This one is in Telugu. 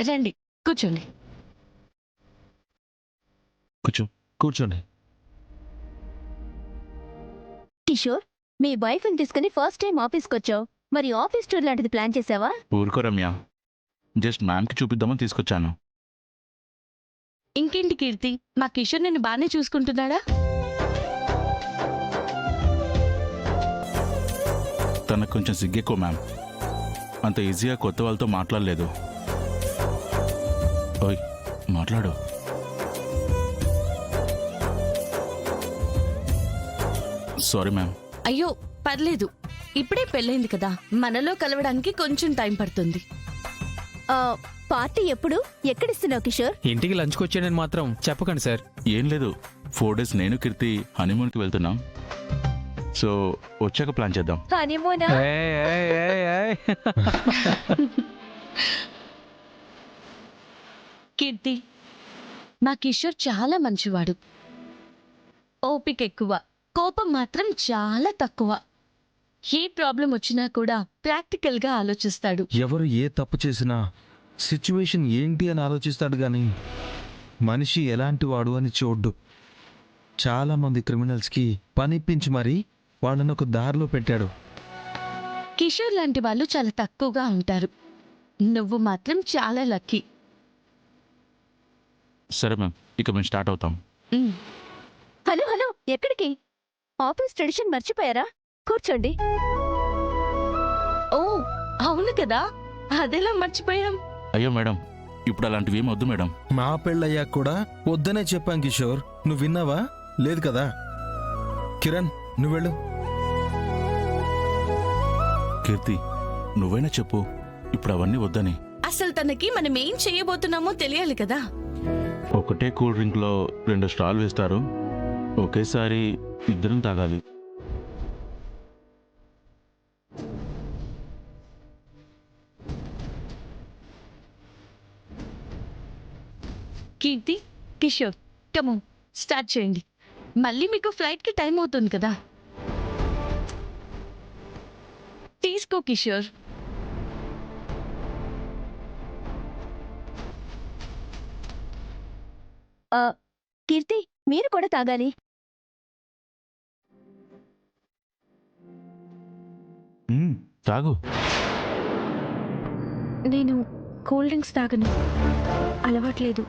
రండి, కూర్చోండి. కూర్చోండి. కిషోర్, మీ వైఫ్ని తీసుకుని ఫస్ట్ టైం ఆఫీస్కి వచ్చావు. మరి ఆఫీస్ టూర్ లాంటిది ప్లాన్ చేసావా? ఊరుకో రమ్య, జస్ట్ మ్యామ్కి చూపిద్దామని తీసుకొచ్చాను. ఇంకేంటి కీర్తి, మా కిషోర్ నిన్ను బాగానే చూసుకుంటున్నాడా? తనకు కొంచెం సిగ్గెక్కువ మ్యామ్. అంత ఈజీగా కొత్త వాళ్ళతో మాట్లాడలేదు. ఓయ్ మాట్లాడు. Sorry ma'am. అయ్యో పర్లేదు, ఇప్పుడే పెళ్ళైంది కదా, మనలో కలవడానికి కొంచెం టైం పడుతుంది. ఆ, పార్టీ ఎప్పుడు ఎక్కడిస్తున్నావు కిషోర్? ఇంటికి లంచ్కి వచ్చానని మాత్రం చెప్పకండి సార్. ఏం లేదు, 4 days నేను కీర్తి హనీమూన్కి వెళ్తున్నాం. సో వచ్చాక ప్లాన్ చేద్దాం. హనీమూనా? ఏయ్, ఏయ్, ఏయ్, ఏయ్. కీర్తి, మా కిషోర్ చాలా మంచివాడు. ఓపిక ఎక్కువ, కోపం మాత్రం చాలా తక్కువ. ఏ ప్రాబ్లం వచ్చినా కూడా ప్రాక్టికల్గా ఆలోచిస్తాడు. ఎవరు ఏ తప్పు చేసినా సిచ్యువేషన్ ఏంటి అని ఆలోచిస్తాడు గాని మనిషి ఎలాంటి వాడు అని చూడ్డు. చాలామంది క్రిమినల్స్కి పనిప్పించి మరీ వాళ్ళని ఒక దారిలో పెట్టాడు. కిషోర్ లాంటి వాళ్ళు చాలా తక్కువగా ఉంటారు. నువ్వు మాత్రం చాలా లక్కీ. సరే మ్యామ్, ఇక మేము స్టార్ట్ అవుతాం. హలో హలో, ఎక్కడికి? ఆఫీస్ ట్రెడిషన్ మర్చిపోయారా? కూర్చోండి. ఓ అవును కదా, అదెలా మర్చిపోయాం. అయ్యో మేడం, ఇప్పుడు అలాంటివి ఏం వద్దు మేడం. మా పెళ్ళయ్యాక కూడా వద్దనే చెప్పాం కిషోర్. నువ్వు విన్నావా? లేదు కదా. కిరణ్, నువ్వెళ్ళు. కీర్తి, నువ్వైనా చెప్పు ఇప్పుడు అవన్నీ వద్దని. అసలు తనకి మనం ఏం చేయబోతున్నామో తెలియాలి కదా. ఒకటే కూల్ డ్రింక్లో 2 స్టాల్ వేస్తారు, ఒకేసారి ఇద్దరం తాగాలి. కీర్తి, కిషోర్, కమో స్టార్ట్ చేయండి. మళ్ళీ మీకు ఫ్లైట్కి టైం అవుతుంది కదా. తీసుకో కిషోర్. ఆ, కీర్తి, మీరు కూడా తాగాలి. తాగు. నేను కూల్ డ్రింక్స్ తాగను, అలవాట్లేదు.